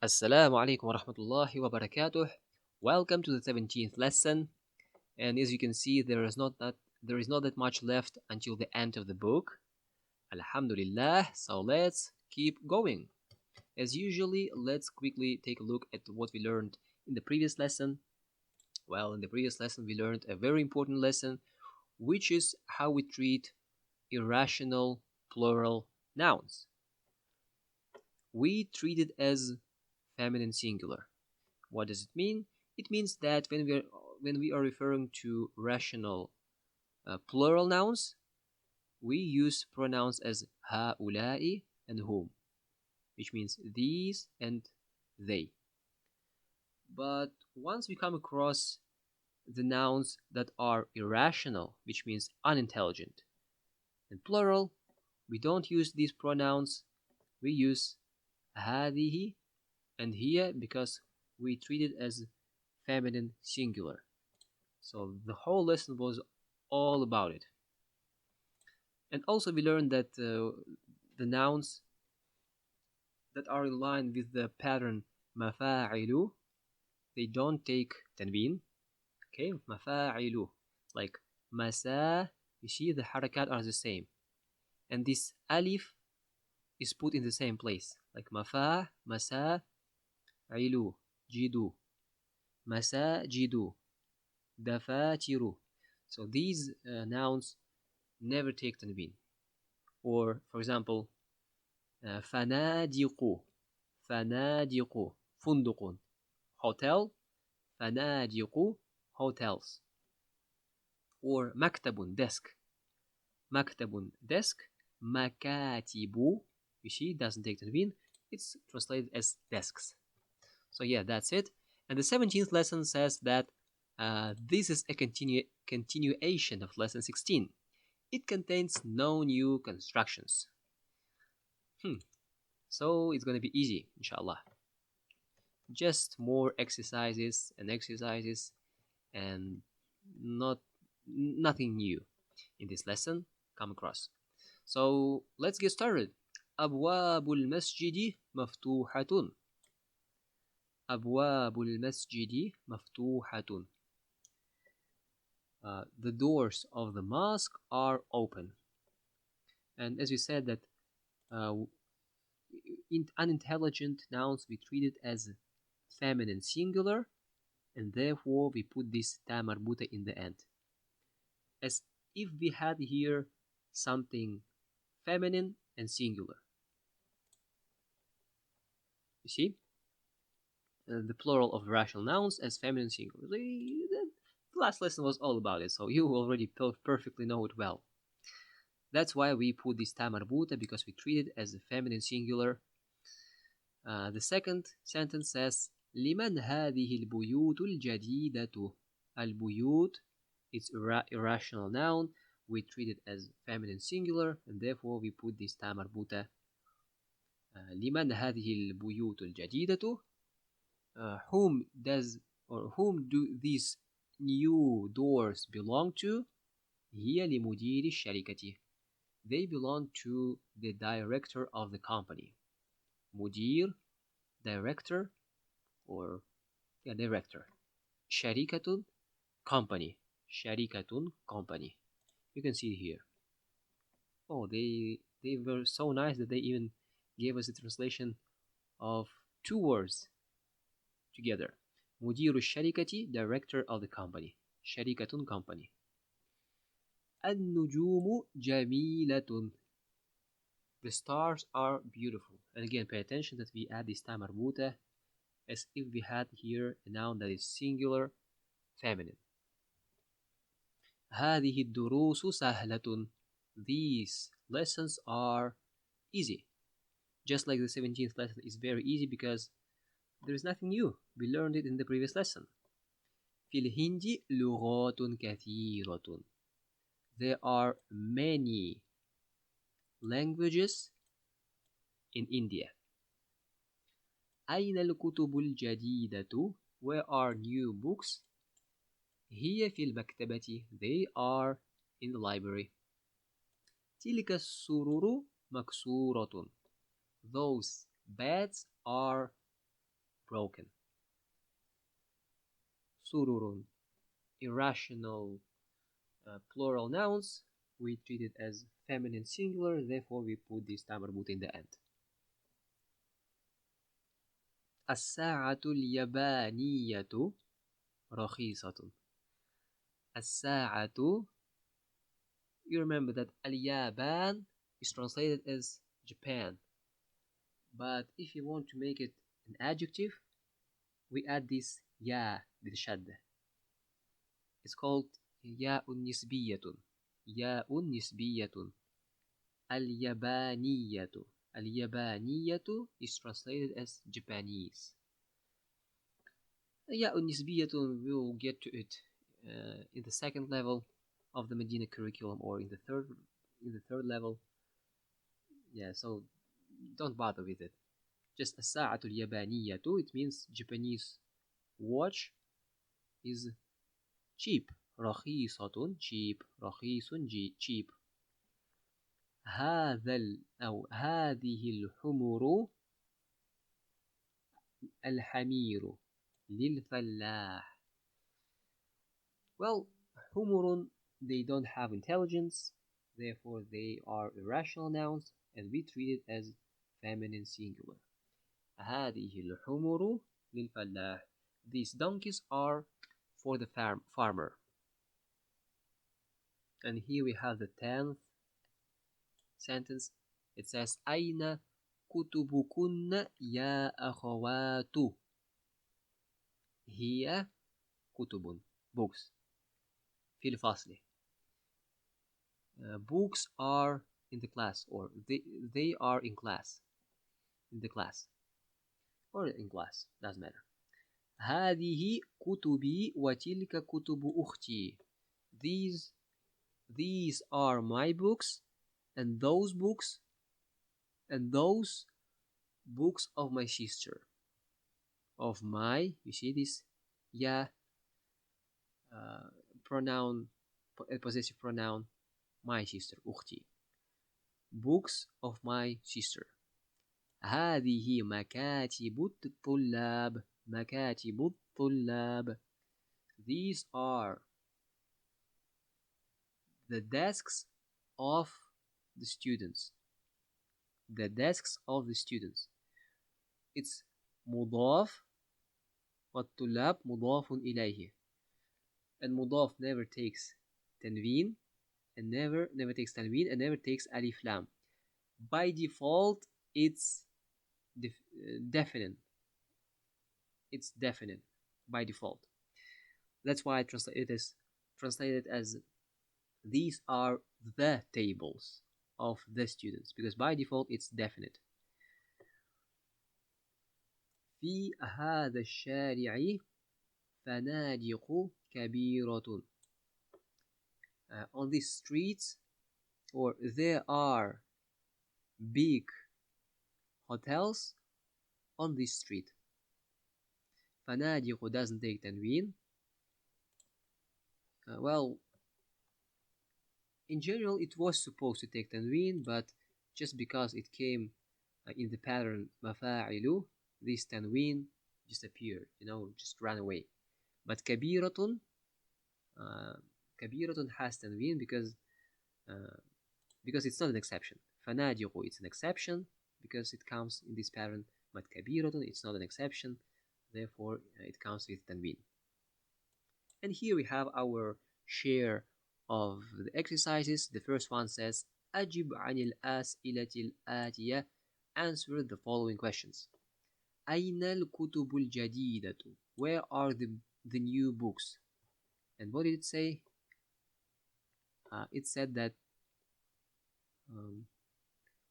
Assalamu alaikum wa rahmatullahi wa barakatuh. Welcome to the 17th lesson. And as you can see, there is not that much left until the end of the book. Alhamdulillah. So let's keep going. As usually, let's quickly take a look at what we learned in the previous lesson. Well, in the previous lesson, we learned a very important lesson, which is how we treat irrational plural nouns. We treat it as feminine singular. What does it mean? It means that when we are referring to rational plural nouns, we use pronouns as هؤلاء and whom, which means these and they. But once we come across the nouns that are irrational, which means unintelligent, in plural, we don't use these pronouns. We use هذه and here because we treat it as feminine singular. So the whole lesson was all about it. And also we learned that the nouns that are in line with the pattern مفاعل, they don't take tanween. Okay, مفاعل, like مساء, you see the harakat are the same. And this alif is put in the same place, like مفا, مساء, عِلُو, جِدُو, مساجد, دفاتر. So these nouns never take tanween. Or for example, فنادق, فنادق, فندق, hotel, فنادق, hotels. Or مكتب, desk, مكتب, desk, مكاتب, you see, it doesn't take tanween. It's translated as desks. So yeah, that's it. And the 17th lesson says that this is a continuation of lesson 16. It contains no new constructions. So it's going to be easy, inshallah. Just more exercises and nothing new in this lesson come across. So let's get started. أبواب المسجد مفتوحة. أبواب المسجد مفتوحة. The doors of the mosque are open. And as we said that in unintelligent nouns we treat it as feminine singular, and therefore we put this ta marbuta in the end, as if we had here something feminine and singular. You see? The plural of rational nouns as feminine singular. The last lesson was all about it, so you already perfectly know it well. That's why we put this ta marbuta, because we treat it as a feminine singular. The second sentence says لمن هذه البيوت الجديدة. البيوت, it's irrational noun. We treat it as feminine singular, and therefore we put this ta marbuta. لمن هذه البيوت الجديدة. Whom do these new doors belong to? هي لمدير الشركة. They belong to the director of the company. مدير, director, or director. شركة, company. شركة, company. You can see it here. Oh, they were so nice that they even gave us a translation of two words together. مدير الشركة, director of the company. شركة, company. النجوم جميلة. The stars are beautiful. And again, pay attention that we add this ta marbuta as if we had here a noun that is singular, feminine. هذه الدروس سهلة. These lessons are easy. Just like the 17th lesson is very easy because there is nothing new. We learned it in the previous lesson. في الهند لغات كثيرة. There are many languages in India. أين الكتب الجديدة. Where are new books. هي في المكتبة. They are in the library. تلك السرر مكسورة. Those beds are broken. Sururun, irrational plural nouns, we treat it as feminine singular, therefore we put this ta مربوط in the end. الساعة اليابانية رخيصة. الساعة, you remember that اليابان is translated as Japan, but if you want to make it an adjective, we add this يا بالشدة. It's called ياء نسبية. ياء نسبية. اليابانية. اليابانية is translated as Japanese. ياء نسبية, we'll get to it in the second level of the Madinah curriculum, or in the third level. Yeah, so don't bother with it. Just الساعة اليابانية, it means Japanese watch is cheap. رخيصة, cheap. رخيص, cheap. أو هذه الحمر الحمير للفلاح. Well, حمر, they don't have intelligence, therefore they are irrational nouns, and we treat it as feminine singular. هذه الحمر للفلاح. These donkeys are for the farmer. And here we have the 10th sentence. It says أين كتبكن يا أخوات. هي كتب, books. في الفصل. Books are in the class, or they are in class. In the class. Or in class, doesn't matter. هذه كتبي وتلك كتب أختي. These are my books, and those books of my sister. Of my, you see this, ya pronoun, possessive pronoun, my sister, أختي. Books of my sister. هذه مكاتب الطلاب. مكاتب الطلاب. These are the desks of the students. The desks of the students. It's مضاف, والطلاب مضاف إليه. And مضاف never takes تنوين, and never takes تنوين, and never takes alif lam. By default, it's definite. It's definite by default. That's why I translated as these are the tables of the students, because by default it's definite. في هذا الشارع فنادق كبيرة. On these streets, or there are big hotels on this street. فنادق doesn't take tanween. Well, in general it was supposed to take tanween, but just because it came in the pattern مفاعل, this tanween just appeared, just ran away. But kabiratun has tanween because it's not an exception. فنادق, it's an exception because it comes in this pattern, but kabiratun, it's not an exception, therefore it comes with tanween. And here we have our share of the exercises. The first one says أجب عن الأسئلة الآتية. Answer the following questions. أين الكتب الجديدة? Where are the new books? And what did it say? It said that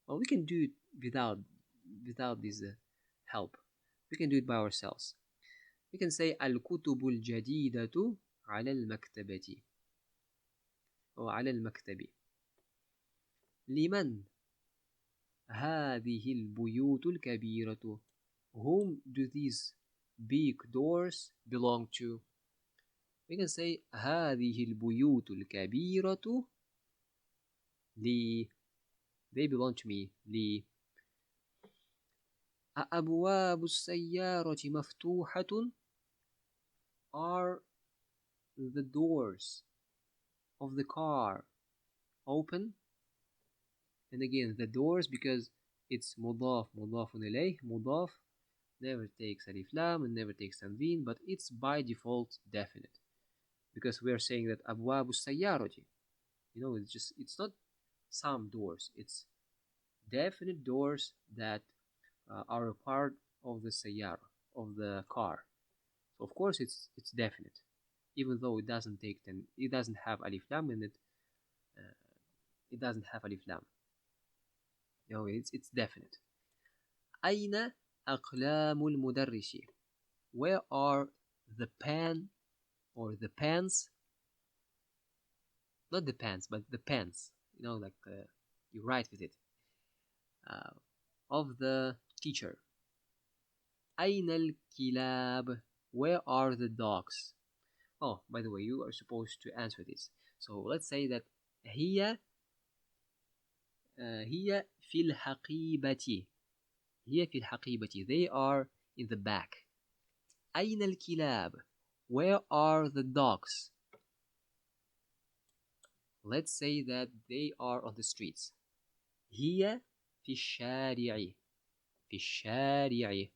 well, we can do it without this help. We can do it by ourselves. We can say الكتب الجديدة على المكتبة أو على المكتب. لمن هذه البيوت الكبيرة? Whom do these big doors belong to? We can say هذه البيوت الكبيرة لي. They belong to me. لي. أأبواب السيارة مفتوحة? Are the doors of the car open? And again, the doors, because it's مضاف مضاف إليه, مضاف never takes alif lam and never takes tanween, but it's by default definite, because we are saying that أبواب السيارة. It's not some doors, it's definite doors that are a part of the sayyara, of the car. So of course it's definite, even though it doesn't have alif lam in it. It doesn't have alif lam. It's definite. أين أقلام المدرس? Where are the pen or the pens? Not the pens, but the pens. Like you write with it. Of the teacher. أين الكلاب? Where are the dogs? Oh, by the way, you are supposed to answer this. So let's say that هي في الحقيبة. هي في الحقيبة. They are in the back. أين الكلاب? Where are the dogs? Let's say that they are on the streets. هي في الشارع. في الشارع.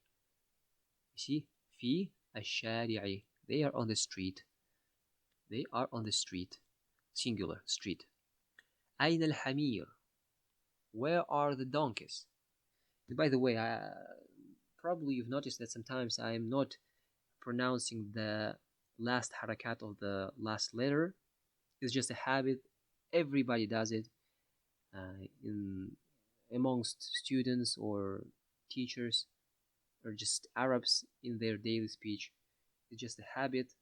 You see? في الشارع. They are on the street. They are on the street. Singular, street. أين الحمير? Where are the donkeys? And by the way, probably you've noticed that sometimes I'm not pronouncing the last harakat of the last letter. It's just a habit. Everybody does it amongst students or teachers or just Arabs in their daily speech. It's just a habit.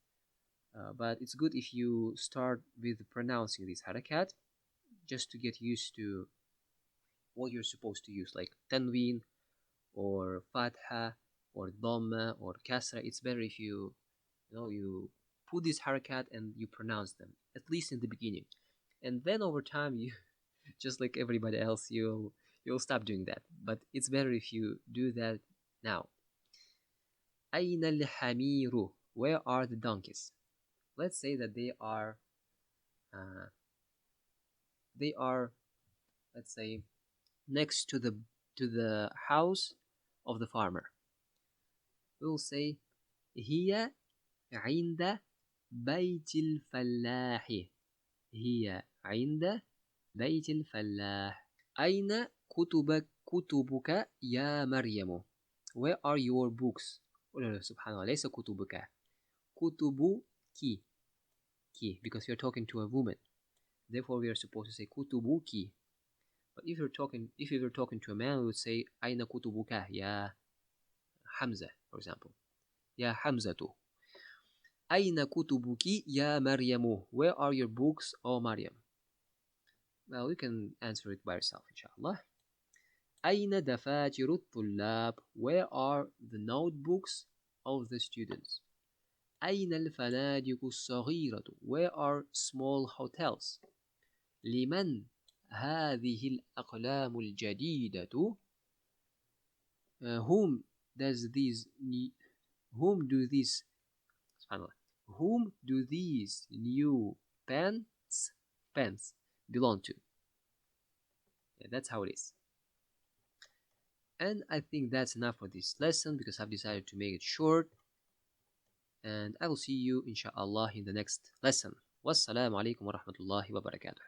But it's good if you start with pronouncing this harakat just to get used to what you're supposed to use, like tanween or fatha or dhamma or kasra. It's better if you put this harakat and you pronounce them, at least in the beginning. And then over time, you just like everybody else, you'll stop doing that. But it's better if you do that now. أين الحمير? Where are the donkeys? Let's say that they are, let's say, next to the house of the farmer. We'll say هي عند بيت الفلاح. هي عند بيت الفلاح. أين كتبك يا مريم? Where are your books? سبحان الله, ليس كتبك. كتبك. Ki, because you're talking to a woman. Therefore, we are supposed to say kutubuki. But if you're talking to a man, we would say أين كتبك يا Hamza, for example. يا حمزة. أين كتبك يا مريم? Where are your books, O Maryam? Well, you can answer it by yourself, inshallah. أين دفاتر الطلاب? Where are the notebooks of the students? أين الفنادق الصغيرة? Where are small hotels? لمن هذه الأقلام الجديدة? Whom do these new pens belong to? Yeah, that's how it is. And I think that's enough for this lesson, because I've decided to make it short. And I will see you inshallah in the next lesson. Wassalamu alaikum wa rahmatullahi wa barakatuh.